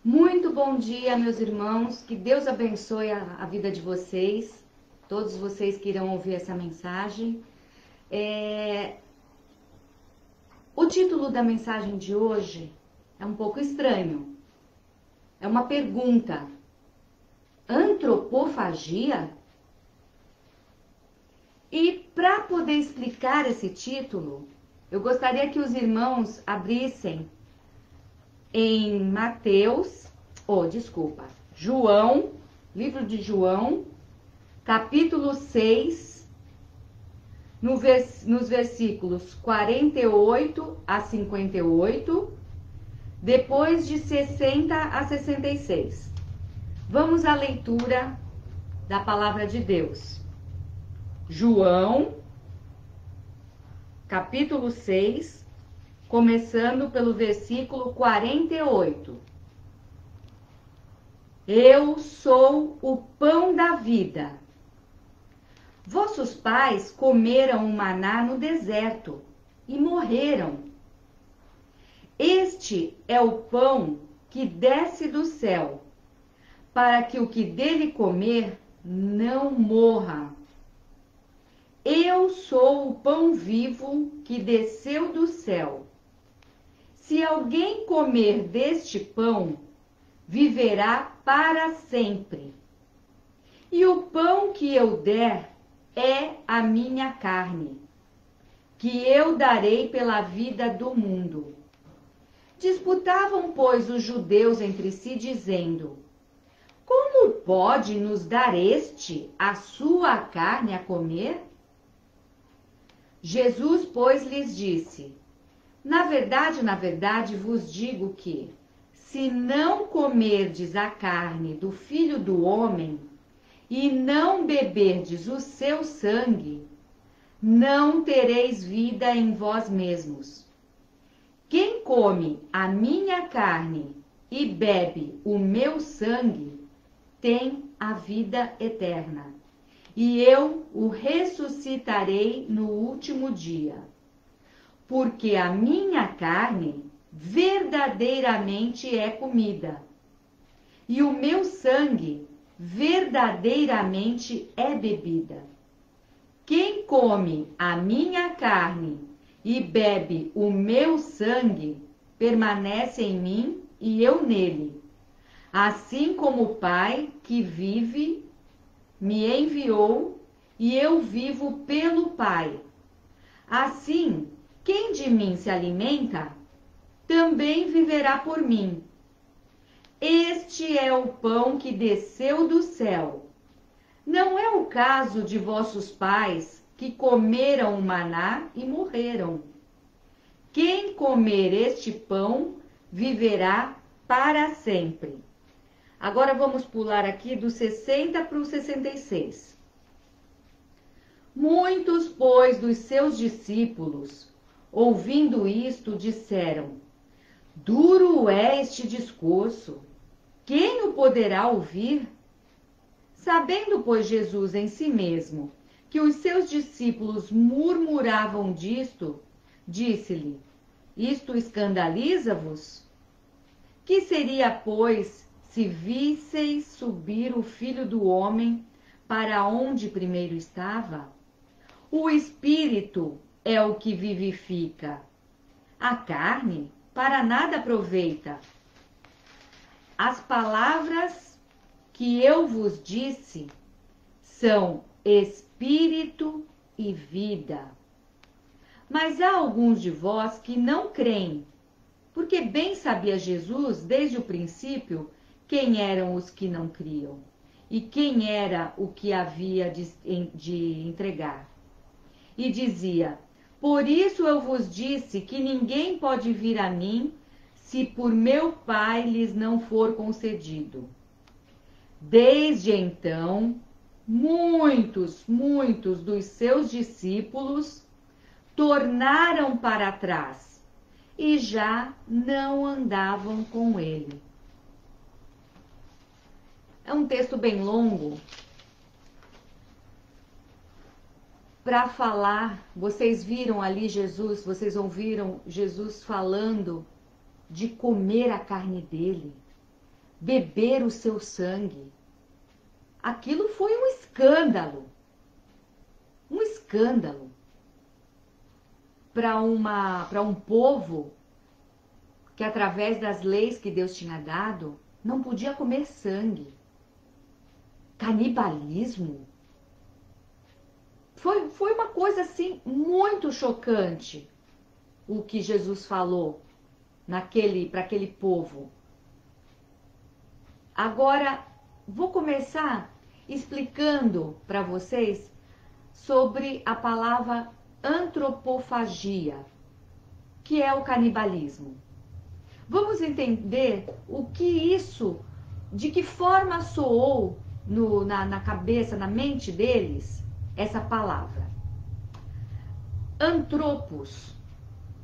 Muito bom dia, meus irmãos. Que Deus abençoe a vida de vocês, todos vocês que irão ouvir essa mensagem. O título da mensagem de hoje é um pouco estranho. É uma pergunta: antropofagia? E para poder explicar esse título, eu gostaria que os irmãos abrissem em João, livro de João, capítulo 6, nos versículos 48 a 58, depois de 60 a 66. Vamos à leitura da palavra de Deus. João, capítulo 6, começando pelo versículo 48. Eu sou o pão da vida. Vossos pais comeram o maná no deserto e morreram. Este é o pão que desce do céu, para que o que dele comer não morra. Eu sou o pão vivo que desceu do céu. Se alguém comer deste pão, viverá para sempre. E o pão que eu der é a minha carne, que eu darei pela vida do mundo. Disputavam, pois, os judeus entre si, dizendo: como pode nos dar este a sua carne a comer? Jesus, pois, lhes disse: na verdade vos digo que, se não comerdes a carne do Filho do Homem e não beberdes o seu sangue, não tereis vida em vós mesmos. Quem come a minha carne e bebe o meu sangue tem a vida eterna, e eu o ressuscitarei no último dia. Porque a minha carne verdadeiramente é comida, e o meu sangue verdadeiramente é bebida. Quem come a minha carne e bebe o meu sangue, permanece em mim e eu nele. Assim como o Pai que vive me enviou, e eu vivo pelo Pai. Assim, quem de mim se alimenta, também viverá por mim. Este é o pão que desceu do céu. Não é o caso de vossos pais, que comeram o maná e morreram. Quem comer este pão, viverá para sempre. Agora vamos pular aqui do 60 para o 66. Muitos, pois, dos seus discípulos, ouvindo isto, disseram: duro é este discurso, quem o poderá ouvir? Sabendo, pois, Jesus em si mesmo que os seus discípulos murmuravam disto, disse-lhe: isto escandaliza-vos? Que seria, pois, se visseis subir o Filho do Homem para onde primeiro estava? O Espírito é o que vivifica. A carne para nada aproveita. As palavras que eu vos disse são espírito e vida. Mas há alguns de vós que não creem, porque bem sabia Jesus desde o princípio quem eram os que não criam e quem era o que havia de entregar. E dizia: por isso eu vos disse que ninguém pode vir a mim se por meu Pai lhes não for concedido. Desde então, muitos dos seus discípulos tornaram para trás e já não andavam com ele. É um texto bem longo para falar. Vocês viram ali Jesus, vocês ouviram Jesus falando de comer a carne dele. beber o seu sangue. Aquilo foi um escândalo. Um escândalo para um povo que, através das leis que Deus tinha dado, não podia comer sangue. Canibalismo. Foi uma coisa assim muito chocante o que Jesus falou para aquele povo. Agora, vou começar explicando para vocês sobre a palavra antropofagia, que é o canibalismo. Vamos entender o que isso, de que forma soou na cabeça, na mente deles, essa palavra. Antropos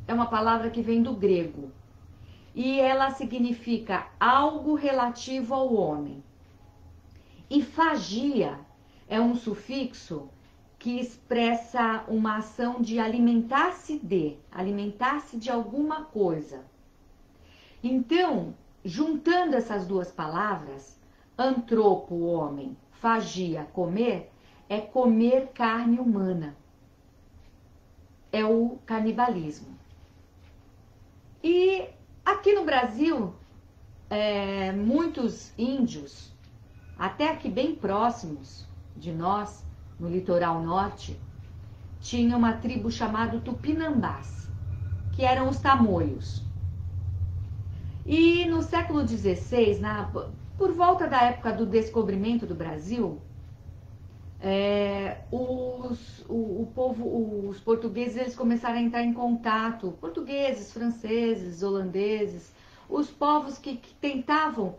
é uma palavra que vem do grego e ela significa algo relativo ao homem. E fagia é um sufixo que expressa uma ação de alimentar-se de alguma coisa. Então, juntando essas duas palavras, antropo, homem, fagia, comer, é comer carne humana. É o canibalismo. E aqui no Brasil, muitos índios, até aqui bem próximos de nós, no litoral norte, tinha uma tribo chamada Tupinambás, que eram os tamoios. E no século XVI, por volta da época do descobrimento do Brasil, os portugueses eles começaram a entrar em contato, portugueses, franceses, holandeses, os povos que tentavam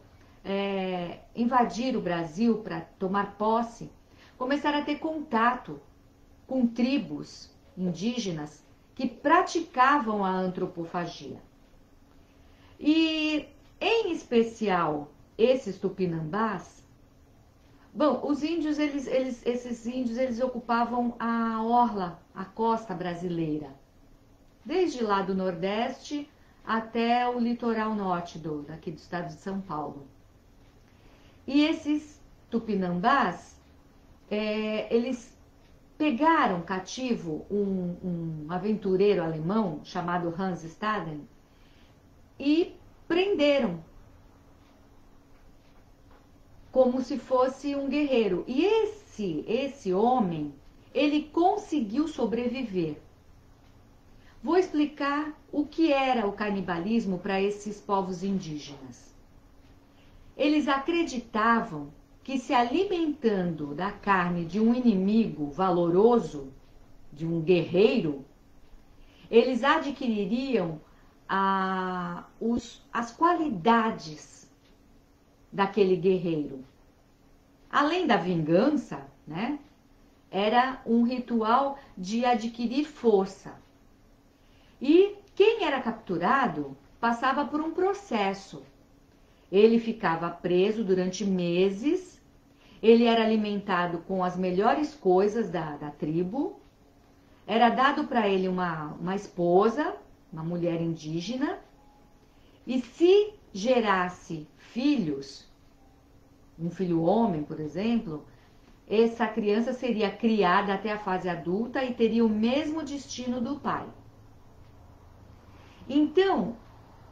invadir o Brasil para tomar posse, começaram a ter contato com tribos indígenas que praticavam a antropofagia. E, em especial, esses tupinambás, bom, os índios, esses índios, eles ocupavam a orla, a costa brasileira, desde lá do Nordeste até o litoral norte daqui do estado de São Paulo. E esses tupinambás, eles pegaram cativo um aventureiro alemão chamado Hans Staden e prenderam como se fosse um guerreiro. E esse homem, ele conseguiu sobreviver. Vou explicar o que era o canibalismo para esses povos indígenas. Eles acreditavam que, se alimentando da carne de um inimigo valoroso, de um guerreiro, eles adquiririam as qualidades daquele guerreiro. Além da vingança, né? Era um ritual de adquirir força. E quem era capturado passava por um processo. Ele ficava preso durante meses, ele era alimentado com as melhores coisas da tribo, era dado para ele uma esposa, uma mulher indígena, e se gerasse filhos, um filho homem, por exemplo, essa criança seria criada até a fase adulta e teria o mesmo destino do pai. Então,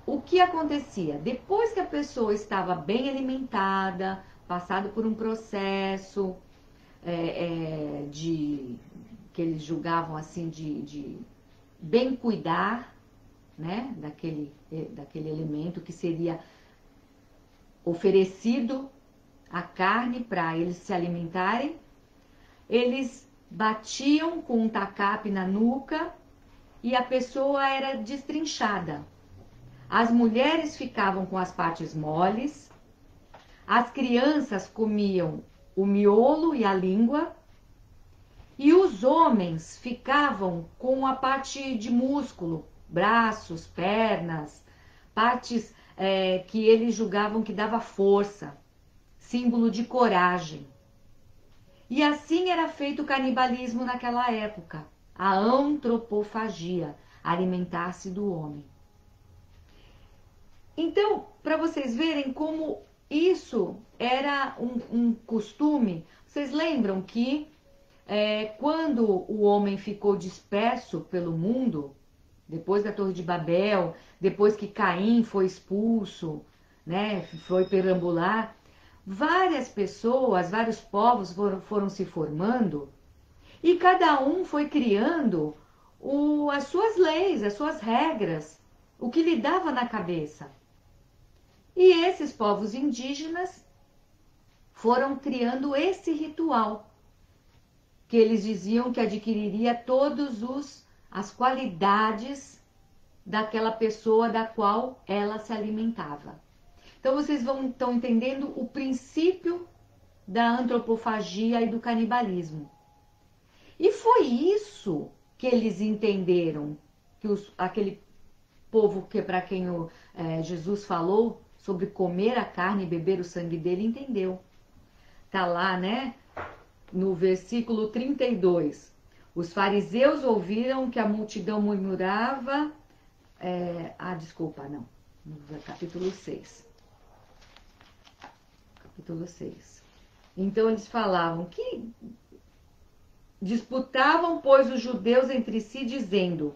o que acontecia? Depois que a pessoa estava bem alimentada, passado por um processo que eles julgavam assim de bem cuidar, né, daquele alimento que seria oferecido a carne para eles se alimentarem, eles batiam com um tacape na nuca e a pessoa era destrinchada. As mulheres ficavam com as partes moles, as crianças comiam o miolo e a língua, e os homens ficavam com a parte de músculo, braços, pernas, partes que eles julgavam que dava força, símbolo de coragem. E assim era feito o canibalismo naquela época, a antropofagia, alimentar-se do homem. Então, para vocês verem como isso era um costume. Vocês lembram que quando o homem ficou disperso pelo mundo, depois da Torre de Babel, depois que Caim foi expulso, né, foi perambular, várias pessoas, vários povos foram se formando e cada um foi criando as suas leis, as suas regras, o que lhe dava na cabeça. E esses povos indígenas foram criando esse ritual, que eles diziam que adquiriria todas as qualidades daquela pessoa da qual ela se alimentava. Então vocês estão entendendo o princípio da antropofagia e do canibalismo. E foi isso que eles entenderam, que aquele povo que para quem Jesus falou sobre comer a carne e beber o sangue dele, entendeu. Tá lá, né? No versículo 32. Os fariseus ouviram que a multidão murmurava. Desculpa, não. No capítulo 6. Capítulo 6. Então eles falavam que disputavam, pois, os judeus entre si, dizendo: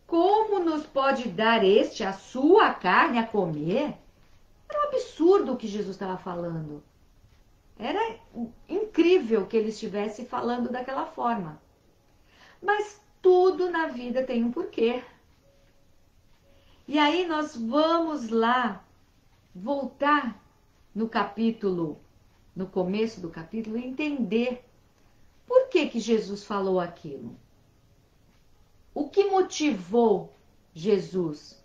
como nos pode dar este a sua carne a comer? Era um absurdo o que Jesus estava falando. Era incrível que ele estivesse falando daquela forma. Mas tudo na vida tem um porquê. E aí nós vamos lá voltar no capítulo, no começo do capítulo, e entender por que Jesus falou aquilo. O que motivou Jesus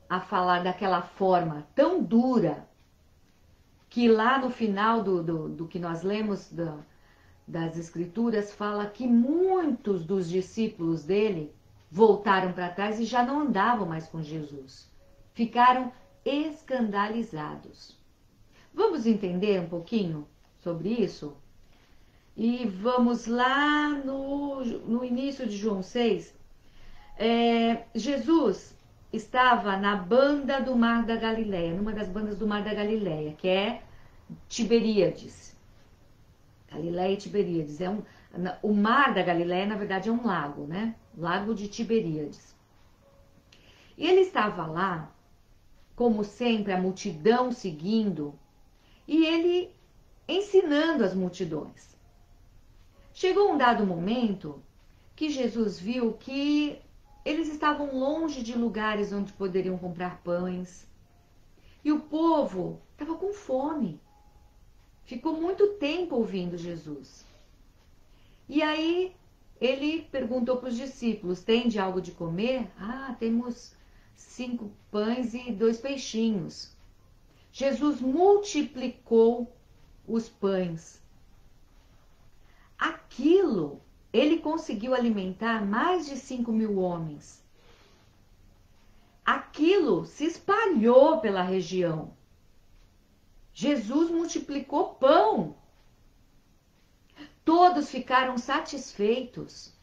a falar daquela forma tão dura, que lá no final do que nós lemos das Escrituras, fala que muitos dos discípulos dele voltaram para trás e já não andavam mais com Jesus. Ficaram escandalizados. Vamos entender um pouquinho sobre isso? E vamos lá no início de João 6. Jesus estava na banda do Mar da Galileia, numa das bandas do Mar da Galileia, que é Tiberíades. Galileia e Tiberíades. O Mar da Galileia, na verdade, é um lago, né? Lago de Tiberíades. E ele estava lá, como sempre, a multidão seguindo, e ele ensinando as multidões. Chegou um dado momento que Jesus viu que eles estavam longe de lugares onde poderiam comprar pães. E o povo estava com fome. Ficou muito tempo ouvindo Jesus. E aí ele perguntou para os discípulos: tem de algo de comer? Temos 5 pães e 2 peixinhos. Jesus multiplicou os pães. Aquilo, ele conseguiu alimentar mais de 5.000 homens. Aquilo se espalhou pela região. Jesus multiplicou pão. Todos ficaram satisfeitos.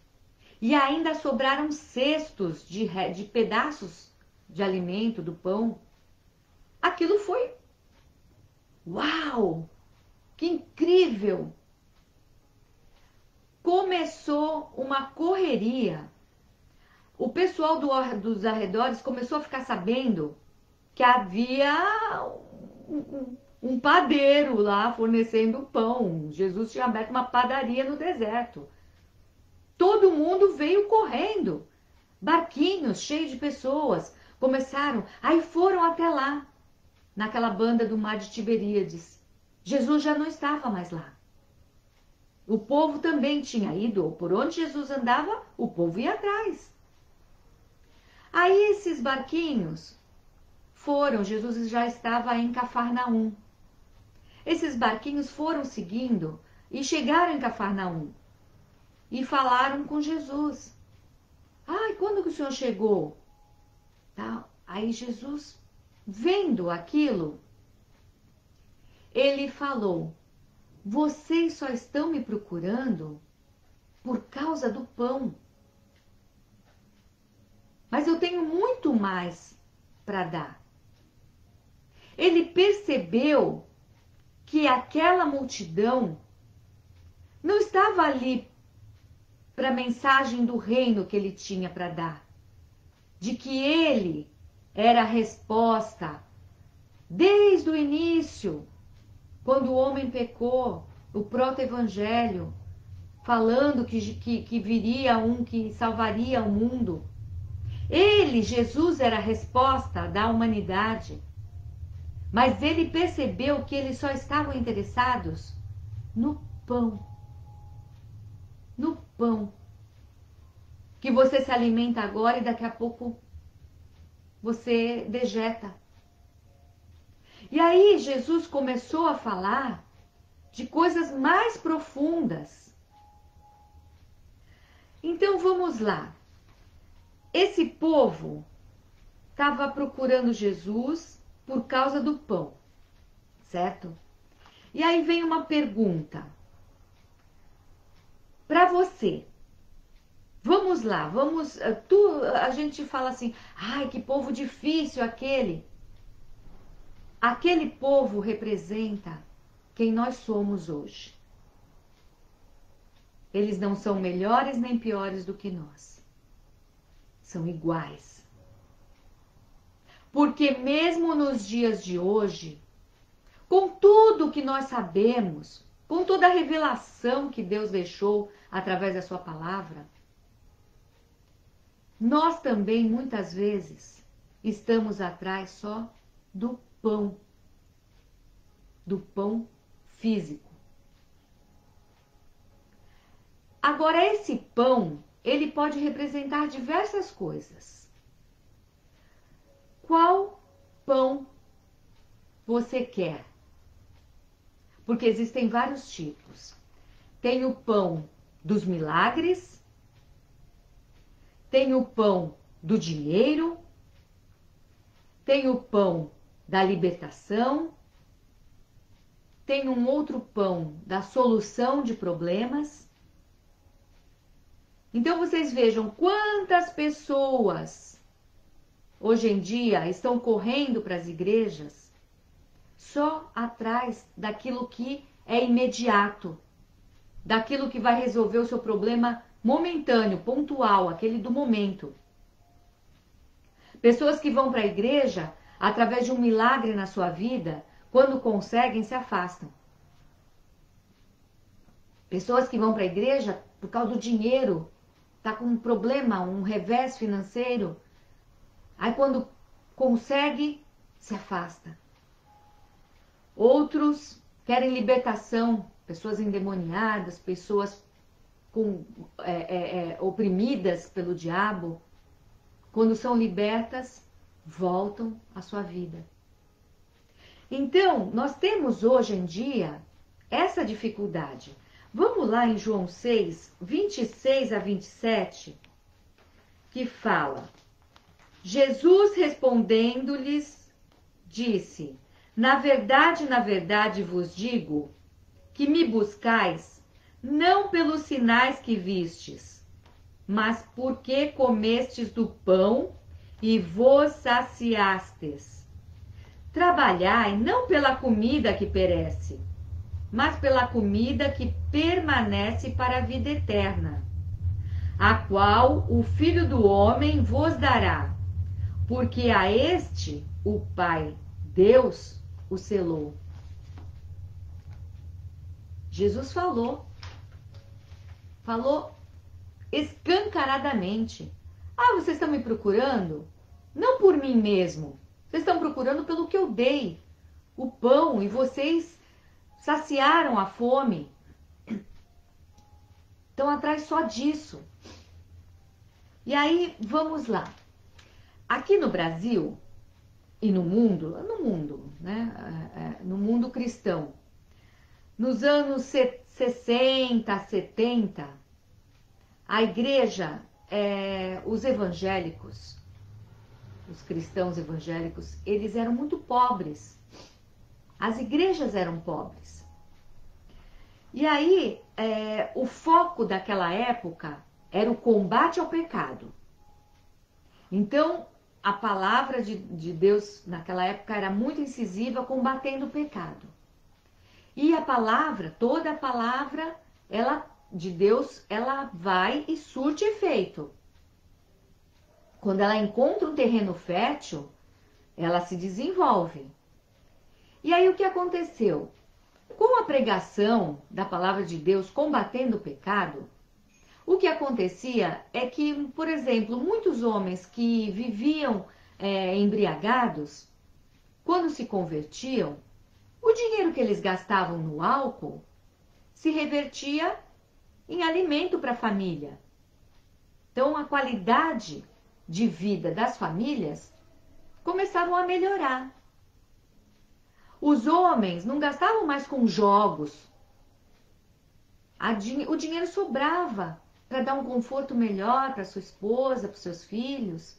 E ainda sobraram cestos de pedaços de alimento do pão. Aquilo foi... Uau! Que incrível! Começou uma correria. O pessoal dos arredores começou a ficar sabendo que havia um padeiro lá fornecendo pão. Jesus tinha aberto uma padaria no deserto. Todo mundo veio correndo. Barquinhos cheios de pessoas começaram, aí foram até lá, naquela banda do Mar de Tiberíades. Jesus já não estava mais lá. O povo também tinha ido, por onde Jesus andava, o povo ia atrás. Aí esses barquinhos foram, Jesus já estava em Cafarnaum. Esses barquinhos foram seguindo e chegaram em Cafarnaum e falaram com Jesus. Quando que o senhor chegou? Aí Jesus, vendo aquilo, ele falou: vocês só estão me procurando por causa do pão. Mas eu tenho muito mais para dar. Ele percebeu que aquela multidão não estava ali para a mensagem do reino que ele tinha para dar, de que ele era a resposta desde o início, quando o homem pecou, o proto-evangelho, falando que viria um que salvaria o mundo. Ele, Jesus, era a resposta da humanidade. Mas ele percebeu que eles só estavam interessados no pão. No pão. Que você se alimenta agora e daqui a pouco você dejeta. E aí Jesus começou a falar de coisas mais profundas. Então vamos lá. Esse povo estava procurando Jesus por causa do pão, certo? E aí vem uma pergunta para você. Vamos lá, a gente fala assim, ai, que povo difícil aquele. Aquele povo representa quem nós somos hoje. Eles não são melhores nem piores do que nós. São iguais. Porque mesmo nos dias de hoje, com tudo que nós sabemos, com toda a revelação que Deus deixou através da sua palavra, nós também muitas vezes estamos atrás só do pão físico. Agora, esse pão, ele pode representar diversas coisas. Qual pão você quer? Porque existem vários tipos. Tem o pão dos milagres, tem o pão do dinheiro, tem o pão da libertação, tem um outro pão da solução de problemas. Então vocês vejam quantas pessoas hoje em dia estão correndo para as igrejas só atrás daquilo que é imediato, daquilo que vai resolver o seu problema momentâneo, pontual, aquele do momento. Pessoas que vão para a igreja através de um milagre na sua vida, quando conseguem, se afastam. Pessoas que vão para a igreja por causa do dinheiro, tá com um problema, um revés financeiro, aí quando consegue, se afasta. Outros querem libertação, pessoas endemoniadas, pessoas oprimidas pelo diabo, quando são libertas, voltam à sua vida. Então, nós temos hoje em dia essa dificuldade. Vamos lá em João 6, 26 a 27, que fala: Jesus respondendo-lhes, disse: na verdade vos digo, que me buscais, não pelos sinais que vistes, mas porque comestes do pão e vos saciastes. Trabalhai não pela comida que perece, mas pela comida que permanece para a vida eterna, a qual o Filho do Homem vos dará, porque a este o Pai, Deus, o selou. Jesus falou escancaradamente. Ah, vocês estão me procurando? Não por mim mesmo. Vocês estão procurando pelo que eu dei, o pão, e vocês saciaram a fome. Estão atrás só disso. E aí, vamos lá. Aqui no Brasil e no mundo, né? No mundo cristão, nos anos 60, 70, a igreja, os evangélicos, os cristãos evangélicos, eles eram muito pobres. As igrejas eram pobres. E aí, o foco daquela época era o combate ao pecado. Então, a palavra de Deus naquela época era muito incisiva, combatendo o pecado. E a palavra, toda a palavra de Deus, ela vai e surte efeito. Quando ela encontra um terreno fértil, ela se desenvolve. E aí o que aconteceu? Com a pregação da palavra de Deus combatendo o pecado, o que acontecia é que, por exemplo, muitos homens que viviam embriagados, quando se convertiam, o dinheiro que eles gastavam no álcool se revertia em alimento para a família. Então, a qualidade de vida das famílias começavam a melhorar. Os homens não gastavam mais com jogos. O dinheiro sobrava para dar um conforto melhor para sua esposa, para os seus filhos,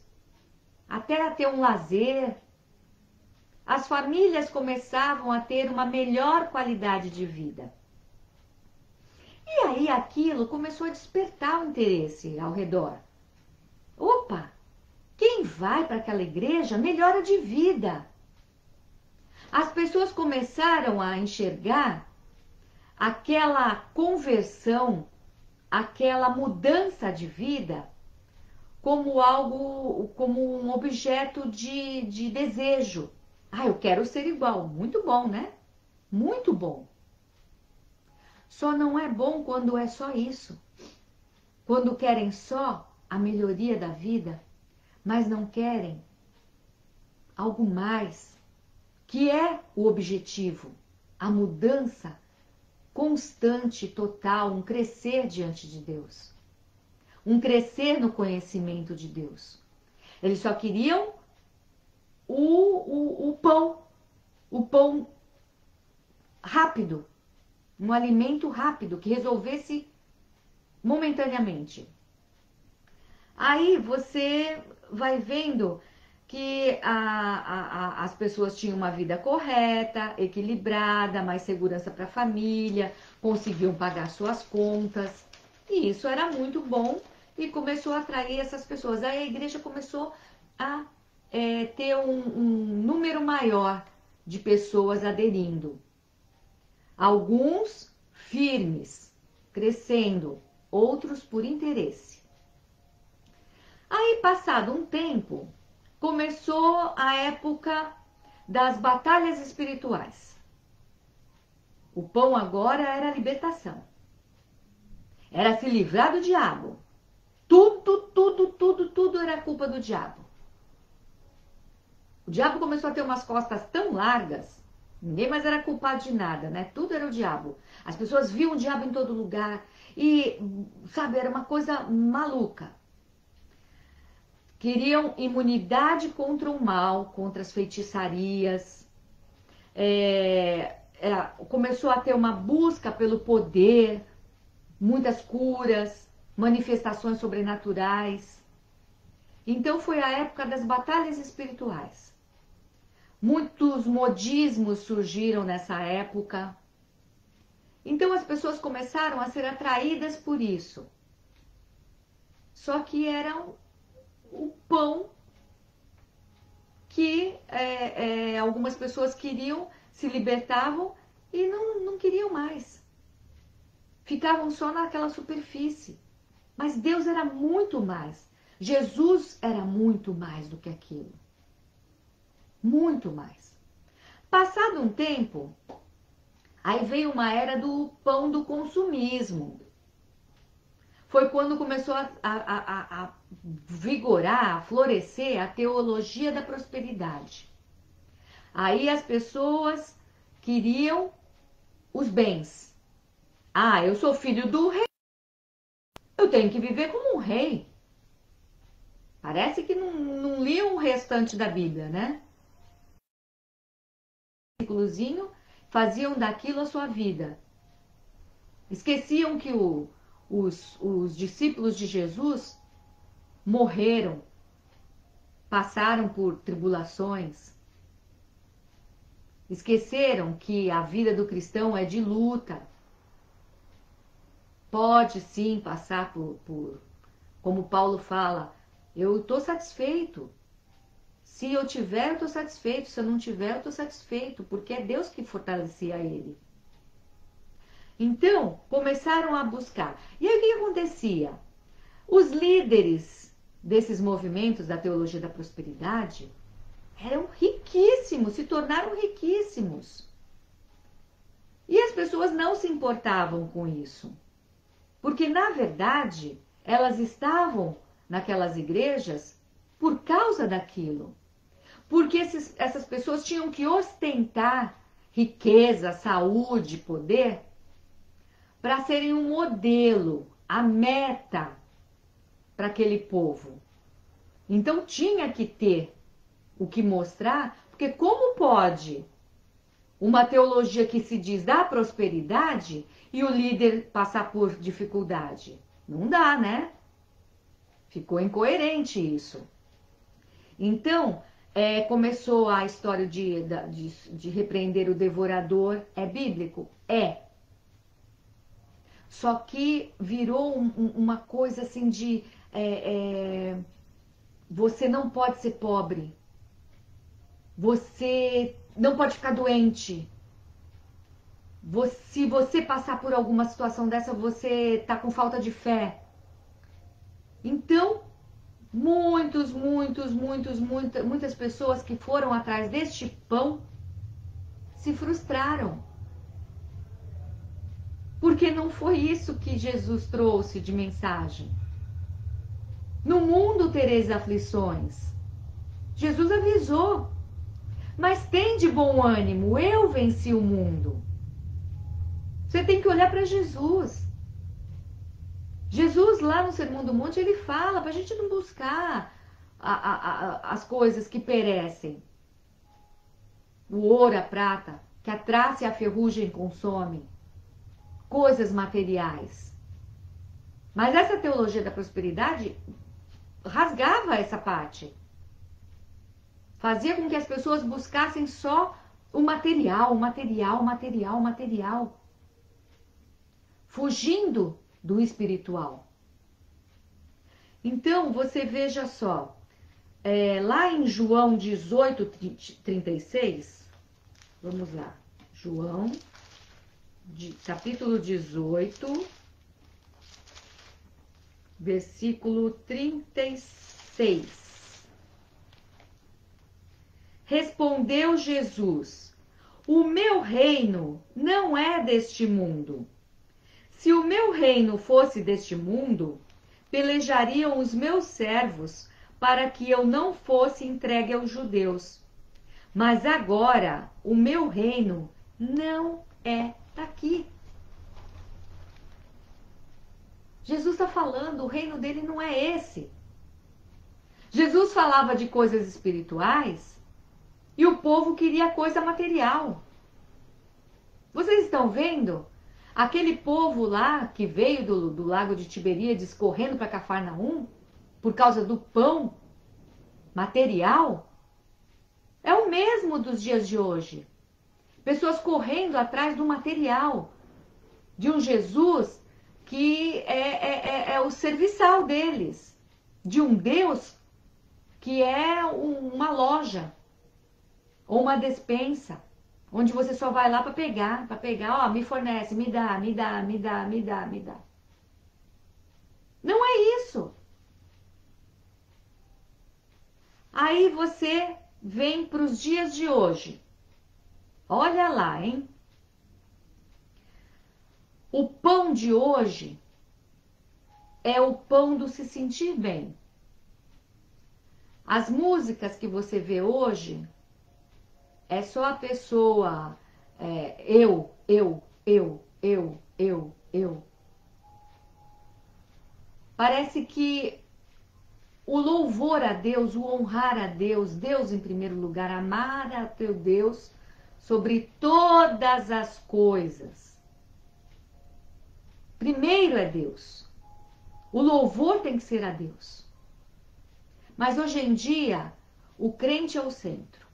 até ter um lazer. As famílias começavam a ter uma melhor qualidade de vida. E aí aquilo começou a despertar o interesse ao redor. Opa, quem vai para aquela igreja melhora de vida. As pessoas começaram a enxergar aquela conversão, aquela mudança de vida como algo, como um objeto de desejo. Ah, eu quero ser igual. Muito bom, né? Muito bom. Só não é bom quando é só isso. Quando querem só a melhoria da vida, mas não querem algo mais, que é o objetivo, a mudança constante, total, um crescer diante de Deus, um crescer no conhecimento de Deus. Eles só queriam o pão rápido, um alimento rápido que resolvesse momentaneamente. Aí você vai vendo que as pessoas tinham uma vida correta, equilibrada, mais segurança para a família, conseguiam pagar suas contas. E isso era muito bom e começou a atrair essas pessoas. Aí a igreja começou a ter um número maior de pessoas aderindo. Alguns firmes, crescendo, outros por interesse. Aí, passado um tempo, começou a época das batalhas espirituais. O pão agora era a libertação. Era se livrar do diabo. Tudo era culpa do diabo. O diabo começou a ter umas costas tão largas, ninguém mais era culpado de nada, né? Tudo era o diabo. As pessoas viam o diabo em todo lugar e, sabe, era uma coisa maluca. Queriam imunidade contra o mal, contra as feitiçarias. Começou a ter uma busca pelo poder, muitas curas, manifestações sobrenaturais. Então foi a época das batalhas espirituais. Muitos modismos surgiram nessa época. Então as pessoas começaram a ser atraídas por isso. Só que eram o pão que algumas pessoas queriam, se libertavam e não queriam mais. Ficavam só naquela superfície. Mas Deus era muito mais. Jesus era muito mais do que aquilo. Muito mais. Passado um tempo, aí veio uma era do pão do consumismo. Foi quando começou a vigorar, a florescer a teologia da prosperidade. Aí as pessoas queriam os bens. Ah, eu sou filho do rei. Eu tenho que viver como um rei. Parece que não liam o restante da Bíblia, né? Faziam daquilo a sua vida. Esqueciam que os discípulos de Jesus morreram, passaram por tribulações. Esqueceram que a vida do cristão é de luta. Pode sim passar por como Paulo fala, eu estou satisfeito. Se eu tiver, eu estou satisfeito. Se eu não tiver, eu estou satisfeito. Porque é Deus que fortalecia ele. Então, começaram a buscar. E aí, o que acontecia? Os líderes desses movimentos da teologia da prosperidade eram riquíssimos, se tornaram riquíssimos. E as pessoas não se importavam com isso. Porque, na verdade, elas estavam naquelas igrejas por causa daquilo. Porque essas pessoas tinham que ostentar riqueza, saúde, poder, para serem um modelo, a meta para aquele povo. Então tinha que ter o que mostrar, porque como pode uma teologia que se diz da prosperidade e o líder passar por dificuldade? Não dá, né? Ficou incoerente isso. Então, começou a história de repreender o devorador. É bíblico? É. Só que virou uma coisa assim de... você não pode ser pobre. Você não pode ficar doente. Se você passar por alguma situação dessa, você tá com falta de fé. Então, muitas pessoas que foram atrás deste pão se frustraram. Porque não foi isso que Jesus trouxe de mensagem. No mundo tereis aflições. Jesus avisou. Mas tem de bom ânimo, eu venci o mundo. Você tem que olhar para Jesus. Jesus, lá no Sermão do Monte, ele fala para a gente não buscar as coisas que perecem. O ouro, a prata, que a traça e a ferrugem consomem. Coisas materiais. Mas essa teologia da prosperidade rasgava essa parte. Fazia com que as pessoas buscassem só o material, fugindo do espiritual. Então, você veja só, lá em João 18:36, vamos lá, João, capítulo 18, versículo 36. Respondeu Jesus: o meu reino não é deste mundo. Se o meu reino fosse deste mundo, pelejariam os meus servos para que eu não fosse entregue aos judeus. Mas agora o meu reino não é daqui. Jesus está falando, o reino dele não é esse. Jesus falava de coisas espirituais e o povo queria coisa material. Vocês estão vendo? Aquele povo lá que veio do lago de Tiberíades correndo para Cafarnaum por causa do pão material, é o mesmo dos dias de hoje. Pessoas correndo atrás do material, de um Jesus que é o serviçal deles, de um Deus que é uma loja ou uma despensa, onde você só vai lá para pegar, ó, me fornece, me dá. Não é isso. Aí você vem para os dias de hoje. Olha lá, hein? O pão de hoje é o pão do se sentir bem. As músicas que você vê hoje é só a pessoa eu. Parece que o louvor a Deus, o honrar a Deus, Deus em primeiro lugar, amar a teu Deus sobre todas as coisas. Primeiro é Deus. O louvor tem que ser a Deus. Mas hoje em dia, o crente é o centro.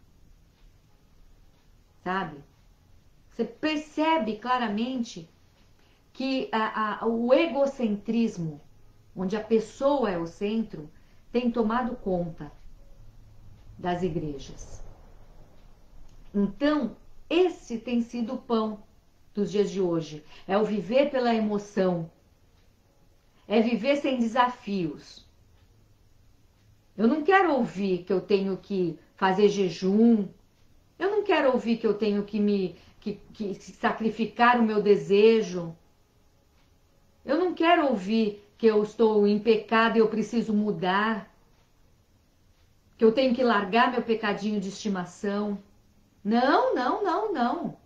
Sabe? Você percebe claramente que o egocentrismo, onde a pessoa é o centro, tem tomado conta. das igrejas. Então, esse tem sido o pão dos dias de hoje. É o viver pela emoção. É viver sem desafios. Eu não quero ouvir que eu tenho que fazer jejum. Eu não quero ouvir que eu tenho que sacrificar o meu desejo. Eu não quero ouvir que eu estou em pecado e eu preciso mudar. Que eu tenho que largar meu pecadinho de estimação. Não, não, não, não.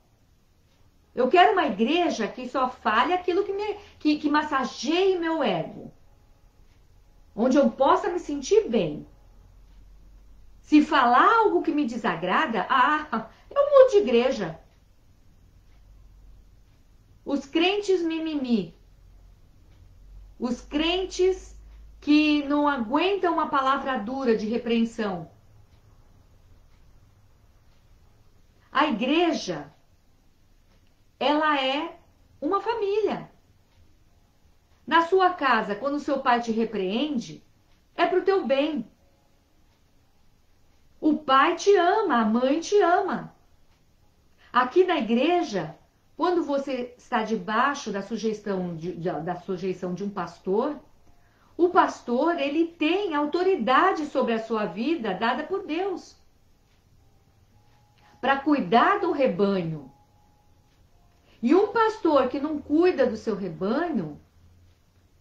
Eu quero uma igreja que só fale aquilo que massageie meu ego. Onde eu possa me sentir bem. Se falar algo que me desagrada, eu mudo de igreja. Os crentes mimimi. Os crentes que não aguentam uma palavra dura de repreensão. A igreja, ela é uma família. Na sua casa, quando seu pai te repreende, é para o teu bem. O pai te ama, a mãe te ama. Aqui na igreja, quando você está debaixo da sujeição de um pastor, o pastor, ele tem autoridade sobre a sua vida dada por Deus. Para cuidar do rebanho. E um pastor que não cuida do seu rebanho,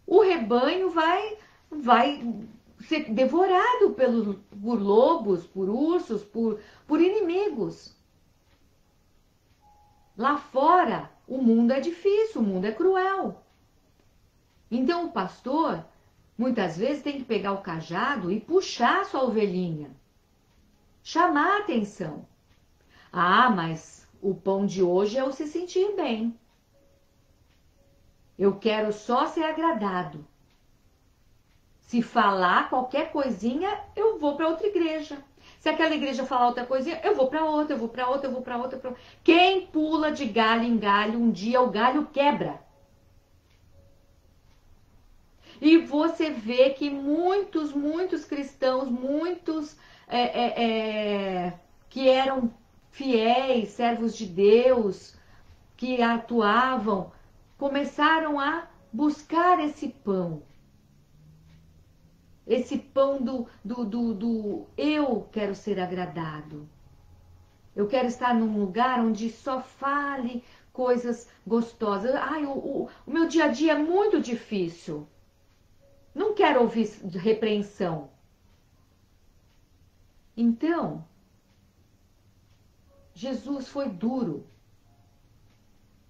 o rebanho vai ser devorado por lobos, por ursos, por inimigos. Lá fora, o mundo é difícil, o mundo é cruel. Então o pastor, muitas vezes, tem que pegar o cajado e puxar sua ovelhinha. Chamar a atenção. Mas o pão de hoje é o se sentir bem. Eu quero só ser agradado. Se falar qualquer coisinha, eu vou para outra igreja. Se aquela igreja falar outra coisinha, eu vou para outra, eu vou para outra, eu vou para outra. Quem pula de galho em galho, um dia o galho quebra. E você vê que muitos cristãos, que eram fiéis, servos de Deus, que atuavam, começaram a buscar esse pão. Esse pão do eu quero ser agradado. Eu quero estar num lugar onde só fale coisas gostosas. O meu dia a dia é muito difícil. Não quero ouvir repreensão. Então, Jesus foi duro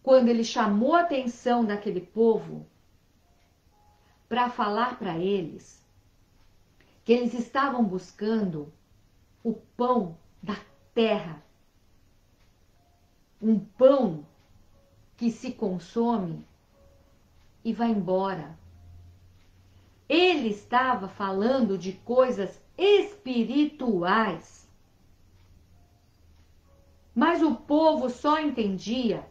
quando ele chamou a atenção daquele povo para falar para eles que eles estavam buscando o pão da terra. Um pão que se consome e vai embora. Ele estava falando de coisas espirituais. Mas o povo só entendia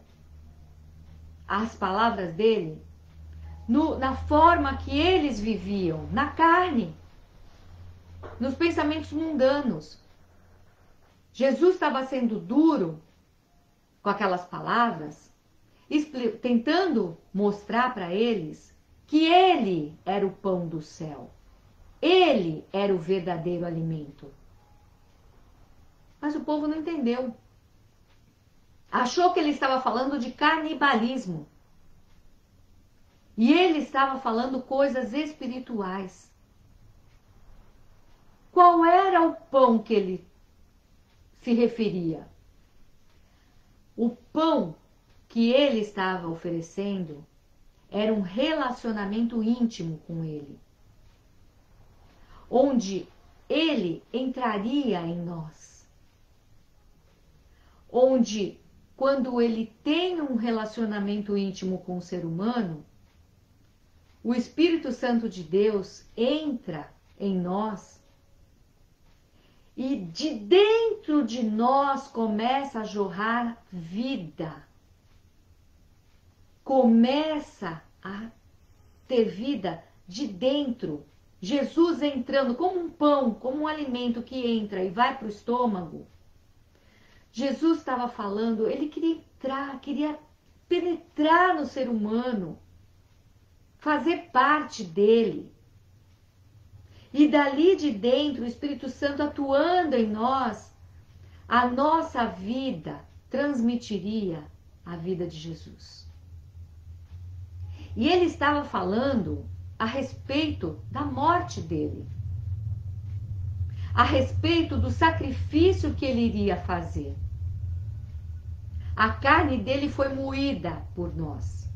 as palavras dele na forma que eles viviam, na carne, nos pensamentos mundanos. Jesus estava sendo duro com aquelas palavras, tentando mostrar para eles que ele era o pão do céu. Ele era o verdadeiro alimento. Mas o povo não entendeu. Achou que ele estava falando de canibalismo. E ele estava falando coisas espirituais. Qual era o pão que ele se referia? O pão que ele estava oferecendo era um relacionamento íntimo com ele, onde ele entraria em nós, onde, quando ele tem um relacionamento íntimo com o ser humano, o Espírito Santo de Deus entra em nós e de dentro de nós começa a jorrar vida. Começa a ter vida de dentro Jesus entrando como um pão, como um alimento que entra e vai para o estômago. Jesus estava falando, ele queria entrar, queria penetrar no ser humano, fazer parte dele. E dali de dentro, o Espírito Santo atuando em nós, a nossa vida transmitiria a vida de Jesus. E ele estava falando a respeito da morte dele, a respeito do sacrifício que ele iria fazer. A carne dele foi moída por nós.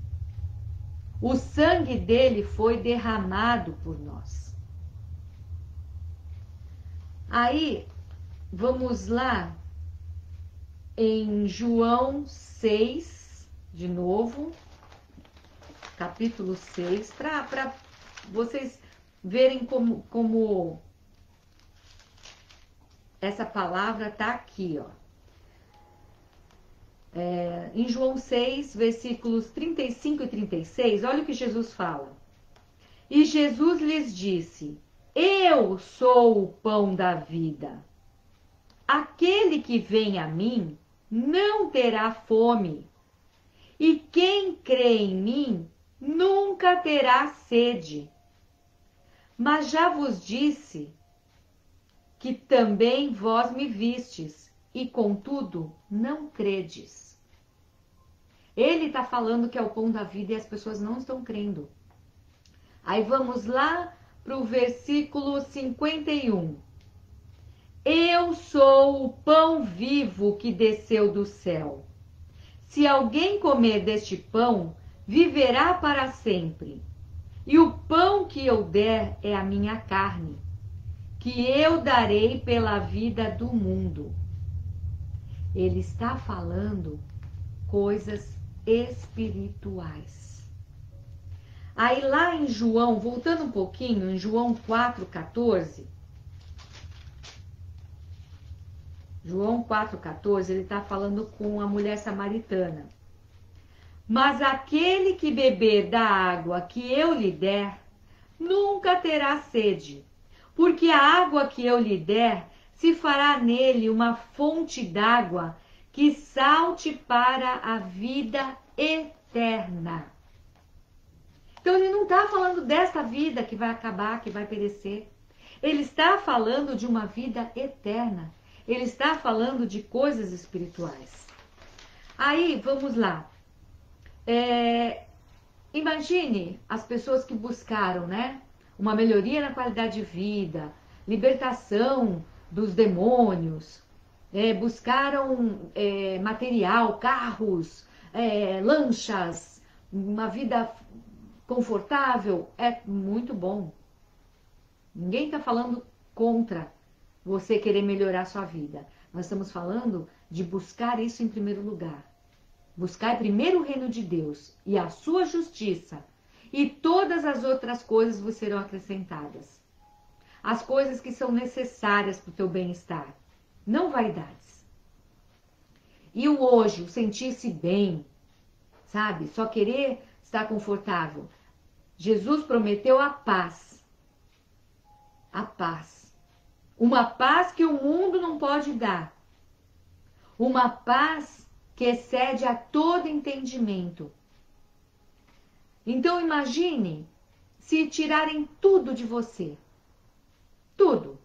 O sangue dele foi derramado por nós. Aí, vamos lá em João 6, de novo, capítulo 6, para vocês verem como essa palavra está aqui, ó. Em João 6, versículos 35 e 36, olha o que Jesus fala. E Jesus lhes disse: Eu sou o pão da vida. Aquele que vem a mim não terá fome, e quem crê em mim nunca terá sede. Mas já vos disse que também vós me vistes, e contudo não credes. Ele está falando que é o pão da vida e as pessoas não estão crendo. Aí vamos lá para o versículo 51. Eu sou o pão vivo que desceu do céu. Se alguém comer deste pão, viverá para sempre. E o pão que eu der é a minha carne, que eu darei pela vida do mundo. Ele está falando coisas espirituais. Aí lá em João, voltando um pouquinho, em João 4,14, João 4,14, ele está falando com a mulher samaritana. Mas aquele que beber da água que eu lhe der, nunca terá sede, porque a água que eu lhe der se fará nele uma fonte d'água que salte para a vida eterna. Então ele não está falando desta vida que vai acabar, que vai perecer. Ele está falando de uma vida eterna. Ele está falando de coisas espirituais. Aí, vamos lá. Imagine as pessoas que buscaram, né, uma melhoria na qualidade de vida, libertação dos demônios, buscaram material, carros, lanchas, uma vida confortável. É muito bom. Ninguém está falando contra você querer melhorar a sua vida. Nós estamos falando de buscar isso em primeiro lugar. Buscar primeiro o reino de Deus e a sua justiça, e todas as outras coisas vos serão acrescentadas. As coisas que são necessárias para o teu bem-estar, não vaidades. E o hoje, o sentir-se bem, sabe? Só querer estar confortável. Jesus prometeu a paz. A paz. Uma paz que o mundo não pode dar. Uma paz que excede a todo entendimento. Então imagine se tirarem tudo de você. Tudo.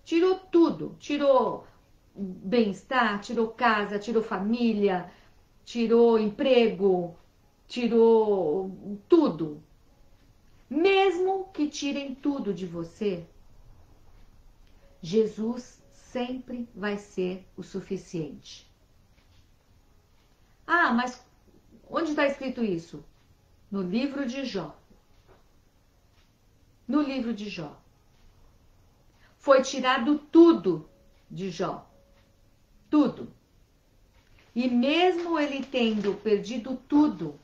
Tirou tudo. Tirou bem-estar, tirou casa, tirou família, tirou emprego, tirou tudo. Mesmo que tirem tudo de você, Jesus sempre vai ser o suficiente. Ah, mas onde está escrito isso? No livro de Jó. No livro de Jó. Foi tirado tudo de Jó. Tudo. E mesmo ele tendo perdido tudo,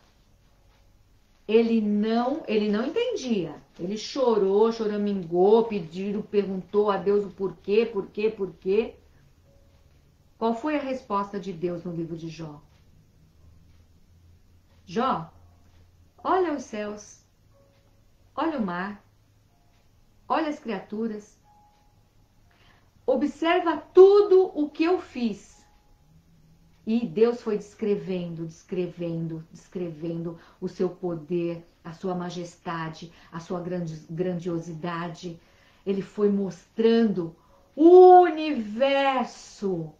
ele não entendia. Ele chorou, choramingou, perguntou a Deus o porquê. Qual foi a resposta de Deus no livro de Jó? Jó, olha os céus. olha o mar, olha as criaturas, observa tudo o que eu fiz. E Deus foi descrevendo o seu poder, a sua majestade, a sua grandiosidade. Ele foi mostrando o universo,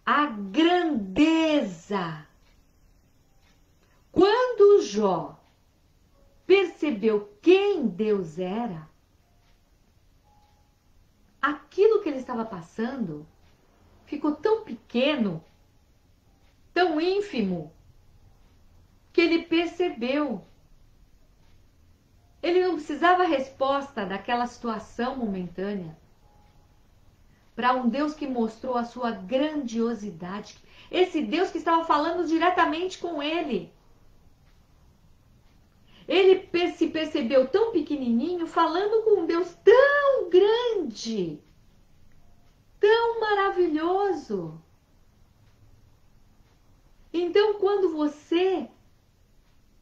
a grandeza. Quando Jó percebeu quem Deus era, aquilo que ele estava passando ficou tão pequeno, tão ínfimo, que ele percebeu. Ele não precisava resposta daquela situação momentânea para um Deus que mostrou a sua grandiosidade. Esse Deus que estava falando diretamente com ele. Ele se percebeu tão pequenininho falando com um Deus tão grande, tão maravilhoso. Então, quando você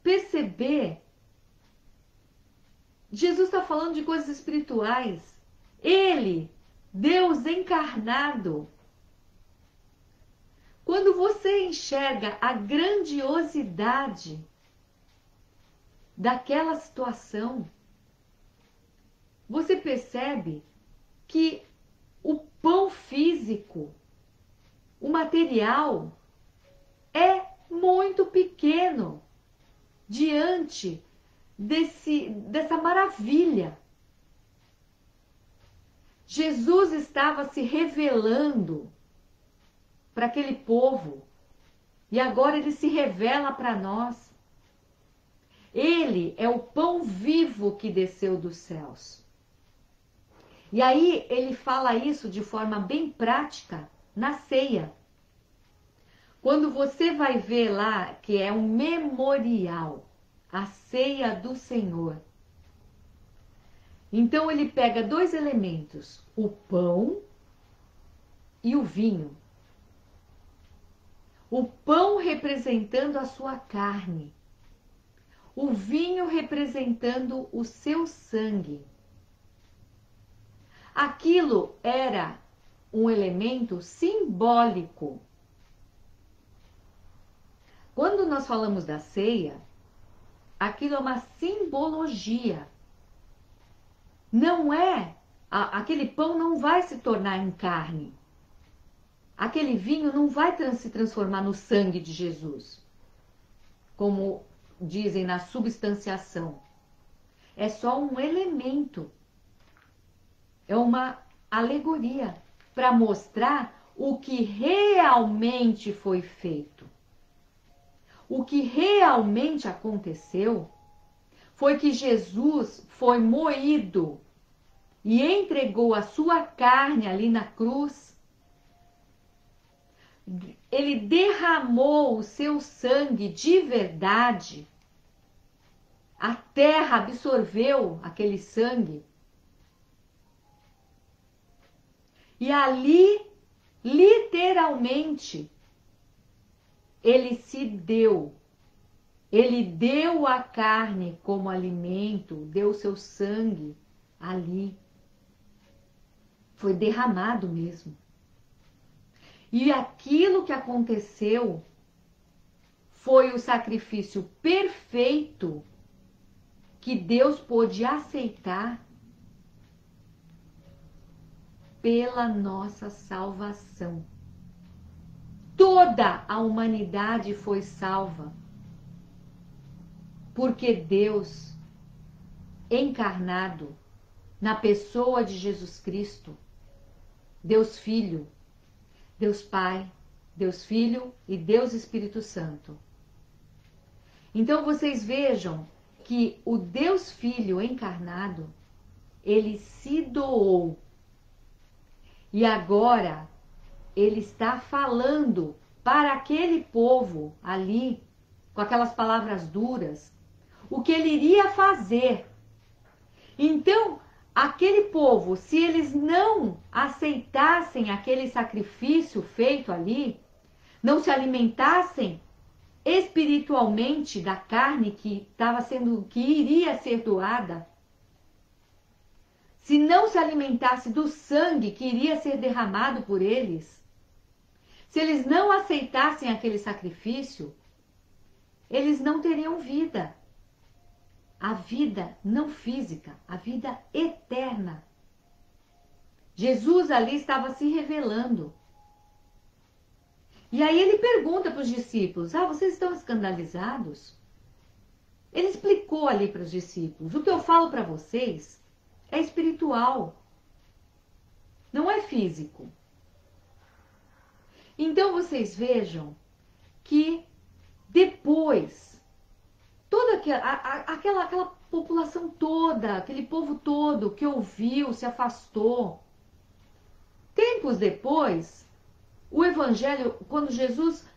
perceber, Jesus está falando de coisas espirituais. Ele, Deus encarnado. Quando você enxerga a grandiosidade daquela situação, você percebe que o pão físico, o material, é muito pequeno diante dessa maravilha. Jesus estava se revelando para aquele povo e agora ele se revela para nós. Ele é o pão vivo que desceu dos céus. E aí ele fala isso de forma bem prática na ceia. Quando você vai ver lá que é um memorial, a ceia do Senhor. Então ele pega dois elementos, o pão e o vinho. O pão representando a sua carne. O vinho representando o seu sangue. Aquilo era um elemento simbólico. Quando nós falamos da ceia, aquilo é uma simbologia. Não é, aquele pão não vai se tornar em carne. Aquele vinho não vai se transformar no sangue de Jesus, como dizem na substanciação. É só um elemento. É uma alegoria para mostrar o que realmente foi feito. O que realmente aconteceu foi que Jesus foi moído e entregou a sua carne ali na cruz. Ele derramou o seu sangue de verdade. A terra absorveu aquele sangue. E ali, literalmente, ele se deu. Ele deu a carne como alimento, deu seu sangue ali. Foi derramado mesmo. E aquilo que aconteceu foi o sacrifício perfeito que Deus pôde aceitar pela nossa salvação. Toda a humanidade foi salva, porque Deus, encarnado na pessoa de Jesus Cristo, Deus Filho, Deus Pai, Deus Filho e Deus Espírito Santo. Então vocês vejam que o Deus Filho encarnado, ele se doou. E agora ele está falando para aquele povo ali, com aquelas palavras duras, o que ele iria fazer. Então, aquele povo, se eles não aceitassem aquele sacrifício feito ali, não se alimentassem espiritualmente da carne que iria ser doada, se não se alimentasse do sangue que iria ser derramado por eles, se eles não aceitassem aquele sacrifício, eles não teriam vida. A vida não física, a vida eterna. Jesus ali estava se revelando. E aí ele pergunta para os discípulos: vocês estão escandalizados? Ele explicou ali para os discípulos: o que eu falo para vocês é espiritual, não é físico. Então vocês vejam que depois, toda aquela população toda, aquele povo todo que ouviu, se afastou. Tempos depois, o Evangelho, quando Jesus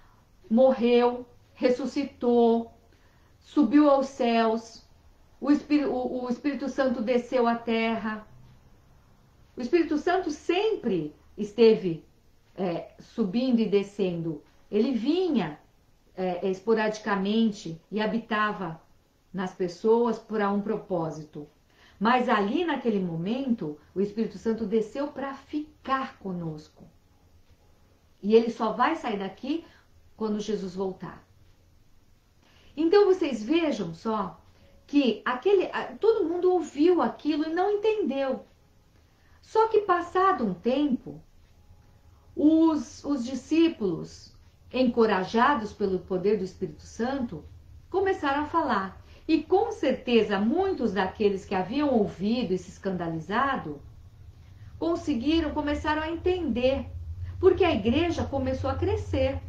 morreu, ressuscitou, subiu aos céus, o Espírito Santo desceu à terra. O Espírito Santo sempre esteve subindo e descendo. Ele vinha esporadicamente e habitava nas pessoas por um propósito. Mas ali naquele momento, o Espírito Santo desceu para ficar conosco. E ele só vai sair daqui quando Jesus voltar. Então vocês vejam só que todo mundo ouviu aquilo e não entendeu. Só que passado um tempo, os discípulos, encorajados pelo poder do Espírito Santo, começaram a falar. E com certeza muitos daqueles que haviam ouvido e se escandalizado, começaram a entender. Porque a igreja começou a crescer.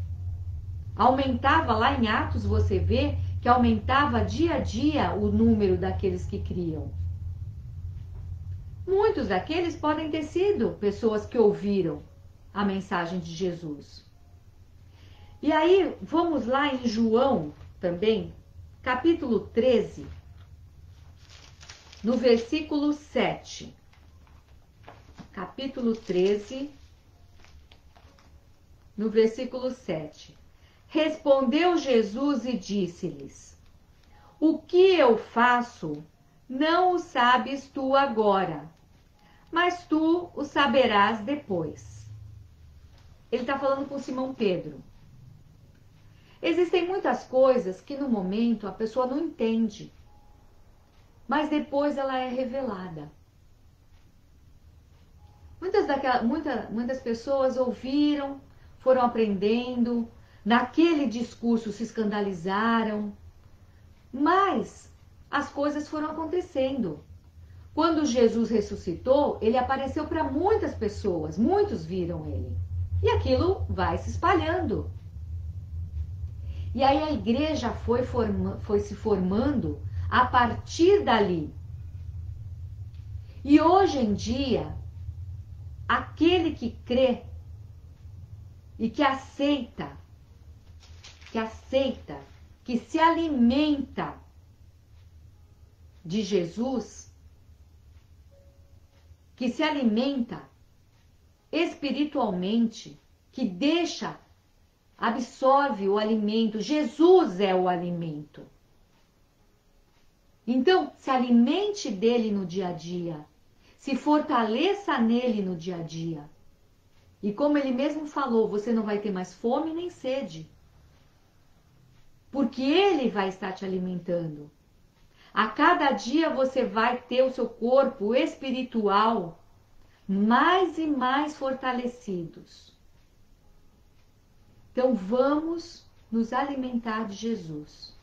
Aumentava lá em Atos, você vê que aumentava dia a dia o número daqueles que criam. Muitos daqueles podem ter sido pessoas que ouviram a mensagem de Jesus. E aí, vamos lá em João também, capítulo 13, no versículo 7. Capítulo 13, no versículo 7. Respondeu Jesus e disse-lhes: o que eu faço não o sabes tu agora, mas tu o saberás depois. Ele está falando com Simão Pedro. Existem muitas coisas que no momento a pessoa não entende, mas depois ela é revelada. Muitas pessoas ouviram, foram aprendendo, naquele discurso se escandalizaram, mas as coisas foram acontecendo. Quando Jesus ressuscitou, ele apareceu para muitas pessoas, muitos viram ele. E aquilo vai se espalhando. E aí a igreja foi se formando a partir dali. E hoje em dia, aquele que crê e que aceita, que se alimenta de Jesus, que se alimenta espiritualmente, que absorve o alimento. Jesus é o alimento. Então, se alimente dele no dia a dia, se fortaleça nele no dia a dia. E como ele mesmo falou, você não vai ter mais fome nem sede, porque ele vai estar te alimentando. A cada dia você vai ter o seu corpo espiritual mais e mais fortalecidos. Então vamos nos alimentar de Jesus.